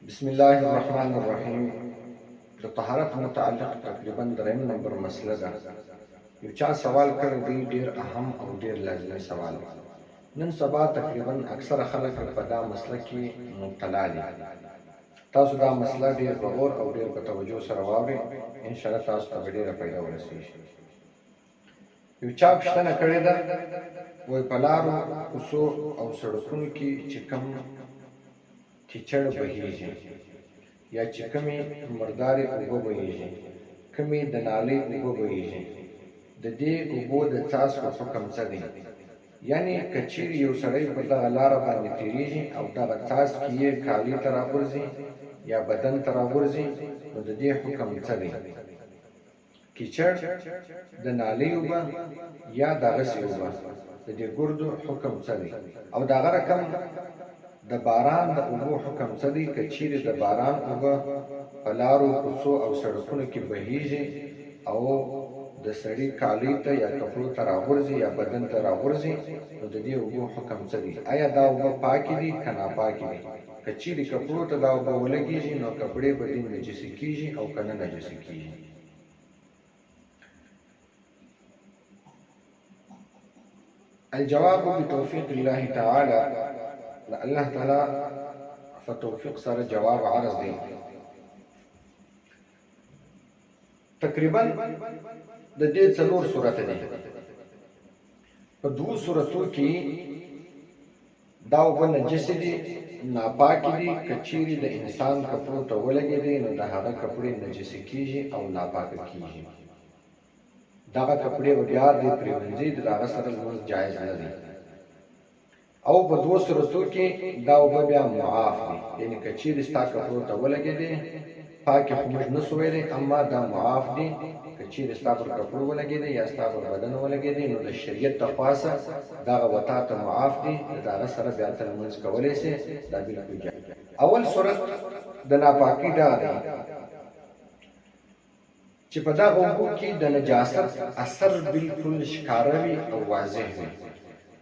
بسم الله الرحمن الرحیم. د طهارت متعلق تقریبا دریم نمبر مسله ده. یو چا سوال کړی دی، ډیر اهم او ډیر لازمي سوال. نن سبا تقریبا اکثره خلک په دا مسله کې مبتلا دي. تاسو دا مسله ډیر په غور او ډیر په توجه سره واورئ، ان شاء الله تاسو ته ډیره فایده ورسیږي. یو چا پوښتنه کړې ده، وایي په لارو کوڅو او سړکونو کې چې کوم کیچړ بهیږي یا چې کومې مردارې اوبه بهیږي، کومې د نالۍ اوبه بهیږي، د دې اوبو د څاڅکو حکم څه دی؟ یعنې که چیرې یو سړی په دغه لاره باندې تېرېږي او دغه څاڅکي یې کالي ته راغورځي یا بدن ته راغورځي، نو د دې حکم څه دی؟ کیچړ، د نالۍ اوبه یا دغسې اوبه، د دې ګردو حکم څه دی؟ او دغه رقم د باران د اوبو حکم څه دی؟ که چیرې د باران اوبه په لارو کوڅو او سړکونو کې بهیږي او د سړي کالي ته یا کپړو ته راغورځي یا بدن ته راغورځي، نو د دې اوبو حکم څه دی؟ آیا دا اوبه پاکې دي که ناپاکې دي؟ که چیرې کپړو ته دا اوبه ولګېږي نو کپړې به دې نجسې کېږي او که نه نجسې کېږي؟ الجواب بتوفیق الله تعالی. الله تعالی په توفیق سره جواب عرض دی. تقریبا د دې څلور صورت دي. په دوه صورتو کې دا اوبه نجسې دي، ناپاکې دي. که چیرې د انسان کپړو ته ولګېدې نو د هغه کپړې نجسې کېږي او ناپاکه کېږي. دغه کپړې به بیا دې پرېمنځي، د هغه سره لمونځ جایز نه دی. او په دوه صورتو کې دا اوبه بیا معاف دي، یعنې که چیرې ستا کپړو ته ولګېدې، پاکې خو موږ نه سو ویلی، اما دا معاف دي. که چیرې ستا پر کپړو ولګېدې یا ستا پر بدن ولګېدې، نو د شریعت د پاسه دغه وتا ته معاف دي، د هغه سره بیا ته لمونځ کولی سې. دا بلکل جایز. اول صورت د ناپاکي دغه دی چې په دغه اوبو کې د نجاست اثر بلکل ښکاره وي او واضح وي.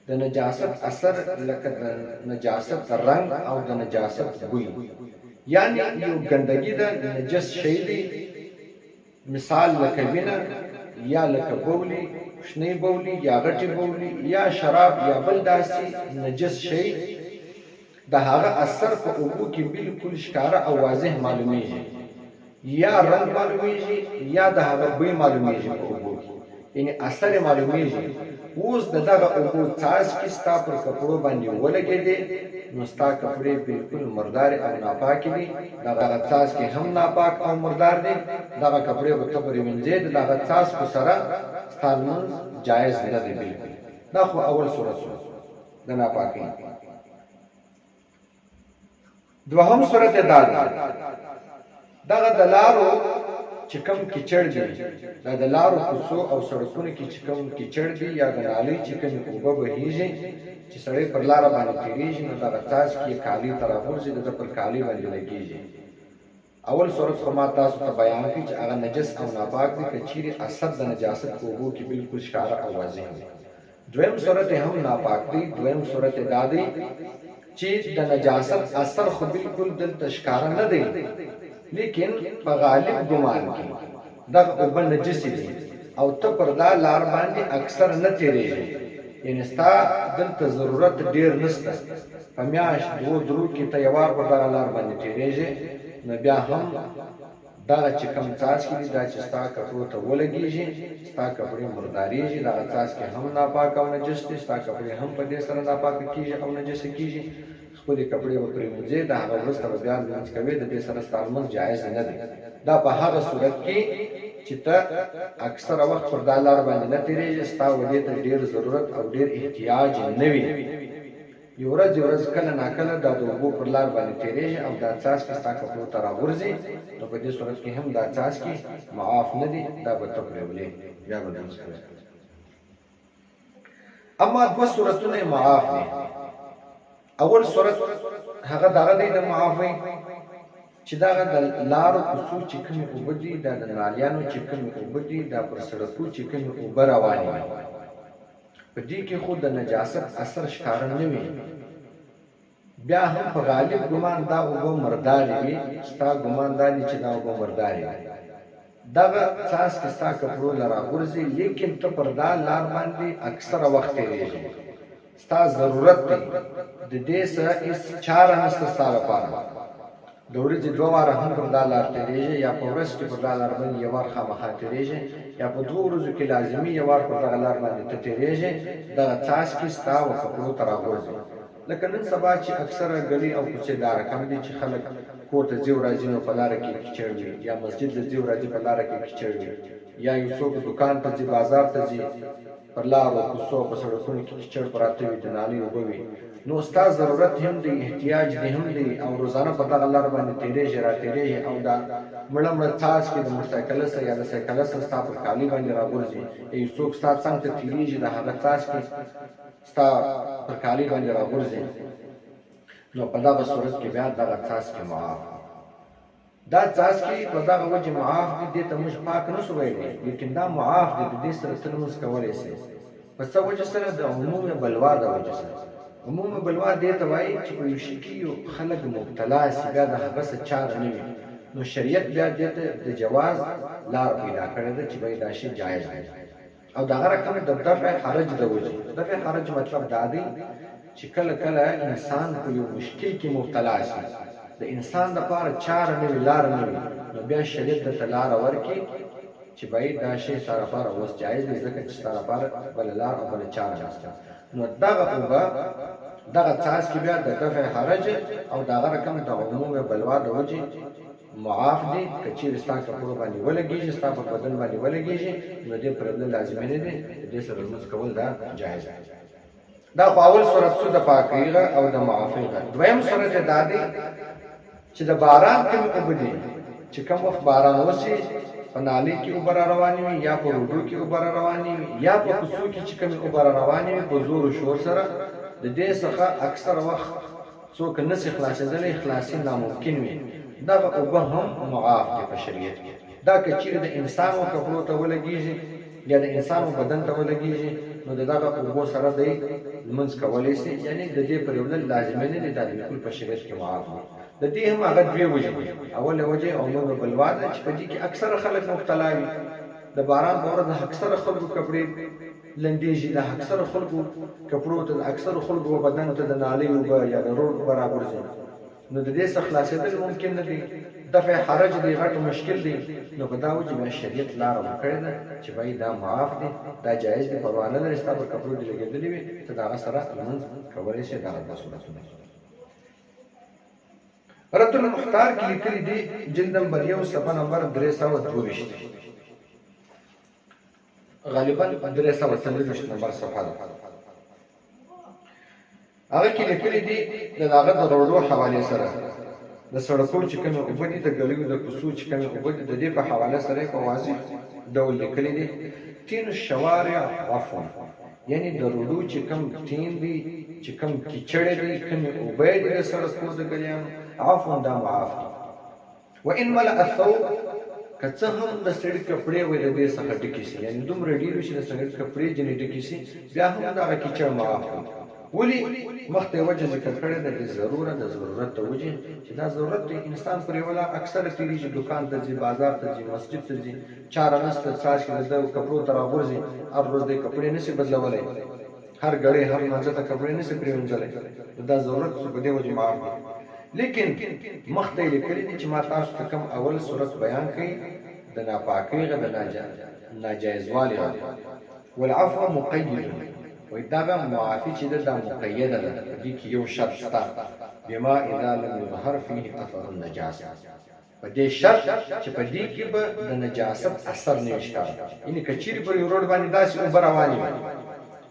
د نجاست اثر لکه د نجاست رنگ او د نجاست بوی، یعنی یو ګندګي د نجس شی دی، مثال لکه وینه یا لکه بولی، شنی بولی یا غټي بولی یا شراب یا بل داسې نجس شی، د هغه اثر په اوبو کې بلکل ښکاره او واضح معلومیږي. یا رنگ معلومیږي یا د هغه بوی معلومیږي په اوبو کې، یعنی اثر معلومیږي. اوس د دغه اوبو څاڅکي ستا پر کپړو باندې ولګېدې، نو ستا کپړې بلکل مردارې او ناپاکې دي. دغه څاڅکي هم ناپاک او مردار دي. دغه کپړې به ته پرېمنځې، د دغه څاڅکو سره ستا لمونځ جایز نه دی بلکل. دا خو اول صورت شو د ناپاکۍ. دوهم صورت یې دا دی، دغه د لارو چې کوم کیچړ دي، دا د لارو کوڅو او سړکونو کې چې کوم کیچړ دي یا د نالۍ چې کومې اوبه بهیږي، چې سړی پر لاره باندې تېرېږي نو دغه څاڅکي یې کالي ته راغورځي، د ده پر کالي باندې لګېږي. اول صورت خو ما تاسو ته بیان کړي چې هغه نجس او ناپاک دي، که چیرې اثر د نجاست په اوبو کې بلکل ښکاره او واضح دی. دویم صورت یې هم ناپاک دی. دویم صورت یې دا دی چې د نجاست اثر خو بلکل دلته ښکاره نه دی، لیکن په غالب ګمان کې دغه اوبه نجسې دي او ته پر دا لار باندې اکثر نه تېرېږي، یعنې ستا دلته ضرورت ډېر نشته. په میاشت دوه درو کې ته یو وار پر دغه لار باندې تېرېږې، نو بیا هم دغه چې کوم څاڅکي دي دا چې ستا کپړو ته ولګېږي، ستا کپړې مردارېږي، دغه څاڅکي هم ناپاک او نجس دي، ستا کپړې هم په دې سره ناپاکه کېږي او نجسې کېږي. خپلې کپړې به پرېمنځې، د هغه وروسته به بیا لمونځ کوې، د دې سره ستا لمونځ جایز نه دی. دا په هغه صورت کې چې ته اکثره وخت پر دا لار باندې نه تېرېږې، ستا ودې ته ډېر ضرورت او ډېر احتیاج نه وي. یو ورځ کله ناکله دا د اوبو پر لار باندې تېرېږي او دا څاڅکي ستا کپړو ته راغورځي، نو په دې صورت کې هم دا څاڅکي معاف نه دي، دا به ته پرېولې، بیا به لمونځ کوې. اما دوه صورتونه یې معاف دي. اول صورت هغه دغه دی د معافۍ چې دغه د لارو کوڅو چې کومې اوبه دي، دا د نالیانو چې کومې اوبه دي، دا پر سړکو چې کومې اوبه روانې وي، په دې کې خو د نجاست اثر ښکاره نه وي، بیا هم په غالب ګمان دا اوبه مردارې وي، ستا ګمان دا دی چې دا اوبه مردارې وي. دغه څاڅکي ستا کپړو له راغورځي، لیکن ته پر دا لار باندې اکثره وخت تېرېږي. ستا ضرورت دی، د دې سره هېڅ چاره نشته ستا لپاره. د ورځې 2 واره هم پر دا لار تېرېږي، یا په ورځ کې پر دا لار باندې 1 وار خامخا تېرېږي، یا په 2 ورځو کې لازمي 1 وار پر دغه لار باندې ته تېرېږي. دغه څاڅکي ستا و کپړو ته راغورځي. لکه نن سبا چې اکثره گلی او کوڅې دا رقم دي چې خلک کور ته ځي او راځي نو په لاره کې کیچړ وي، یا مسجد ته ځي او راځي په لاره کې کیچړ وي، یا یو څوک دکان ته ځي، بازار ته ځي، پر لارو کوڅو په سړکونو کې کیچړ پراته وي، د نالۍ اوبه وي. نو ستا ضرورت هم دی، احتیاج دی هم دی، او روزانه په دغه لار باندې تېرېږي را تېرېږي، او دا مړه مړه څاڅکي د موټرسایکل سره یا د سایکل سره ستا پر کالي باندې راغورځي، یو څوک ستا څنګ ته تېرېږي، د هغه څاڅکي ستا پر کالي باندې راغورځي. نو په دغه صورت کې بیا دغه څاڅکي معاف دا څاڅکي په دغه وجه معاف دي، دې ته موږ پاک نه شو ویلی، لیکن دا معاف دي، د دې سره ته لمونځ کولی شې. په څه وجه سره؟ د عموم بلوا د وجه سره. عموم بلوا دې ته وایي چې په یو شي کې یو خلک مبتلا شي، بیا د هغه څه چاره نه وي، نو شریعت بیا دې ته د جواز لار پیدا کړې ده چې باید دا شی جایز دی. او دغه رقم د دفع حرج د وجه. دفع حرج مطلب دا دی چې کله کله انسان په یو مشکل کې مبتلا شي، د انسان لپاره چاره نه وي، لاره نه وي، نو بیا شریعت ته لاره ورکړي چې باید دا شی ستا لپاره اوس جایز دی، ځکه چې ستا لپاره بله لار او بله چاره نشته. نو دغه اوبه دغه څاڅکي بیا د دفع حرج او دغه رقم د عموم بلوا د وجې معاف دي. که چیرې ستا کپړو باندې ولګېږي، ستا په بدن باندې ولګېږي، نو دې پرېږدل لازمي نه دی، د دې سره لمونځ کول دا جایز دی. دا خو اول صورت شو د پاکیغه او د معافیغه. دویم صورت دا دی چې د باران کوم اوبه دي چې کوم وخت باران وشي، په نالۍ کې اوبه را روانې وي، یا په روډو کې اوبه را روانې وي، یا په کوڅو کې چې کومې اوبه را روانې وي په زور و شور سره، د دې څخه اکثر وخت څوک نشي خلاصېدلی، خلاصي ناممکن وي. دغه اوبه هم معاف دي په شریعت کې. دا که چیرې د انسان و کپړو ته ولګېږي یا د انسان و بدن ته ولګېږي، نو د دغه اوبو سره دی لمونځ کولی شي، یعنې د دې پرېولل لازمي نه دی، دا بالکل په شریعت کې معاف دي. د دې هم هغه 2 وجې دي. اوله وجه عموم بلوا ده چې په دې کې اکثره خلک مبتلا وي. د باران په ورځ د اکثره خلکو کپړې لندېږي، د اکثره خلکو کپړو ته، د اکثره خلکو بدن ته د نالۍ اوبه یا د روډ اوبه راغورځي، نو د دې څخه خلاصېدل ممکن نه دی. دفع حرج دی، غټ مشکل دی. نو په دا وجه بیا شریعت لاره ورکړې ده چې باید دا معاف دی، دا جایز دی، پروا نه لري، ستا پر کپړو دې لګېدلي وي، ته د هغه سره لمونځ کولی شې. دغه 2 صورتونه رد المختار کې لیکلي دي، جلد نمبر 1 صفحه نمبر 322، غالبا 323 نمبر صفحه ده. هغه کې لیکلي دي د هغه د روډو حوالې سره، د سړکونو چې کومې اوبه دي، د ګلیو د کوڅو چې کومې اوبه دي، د دې په حواله سره په واضح ډول لیکلي دي تین الشوارع عفوا، یعنی د روډو چې کوم تین دي، چې کوم کیچړې دي، کومې اوبه دي د سړکونو د ګلیانو، عفوا دا معاف دي. وان ملأ الثوب، که څه هم د سړي کپړې وې د دې څخه ډکې شي، یعنې دومره ډېر وي چې د سړي کپړې ځینې ډکې شي، بیا هم دغه کیچړ معاف دي. ولې؟ مخکې وجه ذکر کړې ده د ضرورت، د ضرورت د وجې چې دا ضرورت دی، انسان پرې ولا اکثره تېرېږي، دکان ته ځي، بازار ته ځي، مسجد ته ځي، چاره نشته، څاڅکي د کپړو ته راغورځي، هر ورځ د کپړې نشي بدلولی، هر ګړی هر لمانځه ته کپړې نشي پرېمنځلی، دا ضرورت په دې وجې معاف دی. لیکن مخته یې لیکلي دي چې ما تاسو ته کوم اول صورت بیان کړي د ناپاکیغه، د ناجایزوالي، والعفو مقید، وای دغه معافي چې دا مقیده ده، په دې کې یو شرط شته، بما اذا لم يظهر فيه اثر النجاسه، په دې شرط چې په دې کې به د نجاست اثر نه ښکاري، یعنې که چیرې پر یو روډ باندې داسې اوبه روانې وي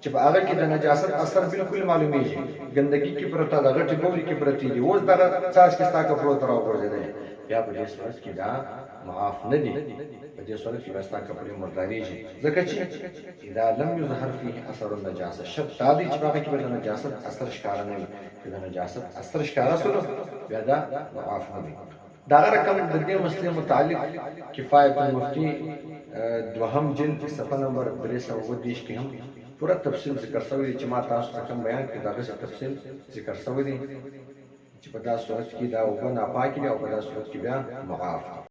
چې په هغه کې د نجاست اثر بالکل معلومیږي، ګندګي کې پرته ده، غټې بولې کې پرتې دي، اوس دغه څاڅکي ستا کپړو ته راوغورځېدلې، بیا په دې صورت کې دا معاف نه دي، په دې صورت کې بیا ستا کپړې مردارېږي، ځکه چې اذا لم يظهر فيه اثر النجاسه، شرط دا دی چې په هغه کې به د نجاست اثر ښکاره نه وي، چې د نجاست اثر ښکاره شو بیا دا معاف نه دی. دغه رقم د دې مسلې متعلق کفایت المفتي 2 جلد صفحه نمبر 320 کې هم پوره تفصیل ذکر شوی دی چې ما تاسو ته کوم بیان کړی دغه تفصیل ذکر شوی دی چې په دا صورت کې دا اوبه ناپاکې دي او په دا صورت کې بیا معاف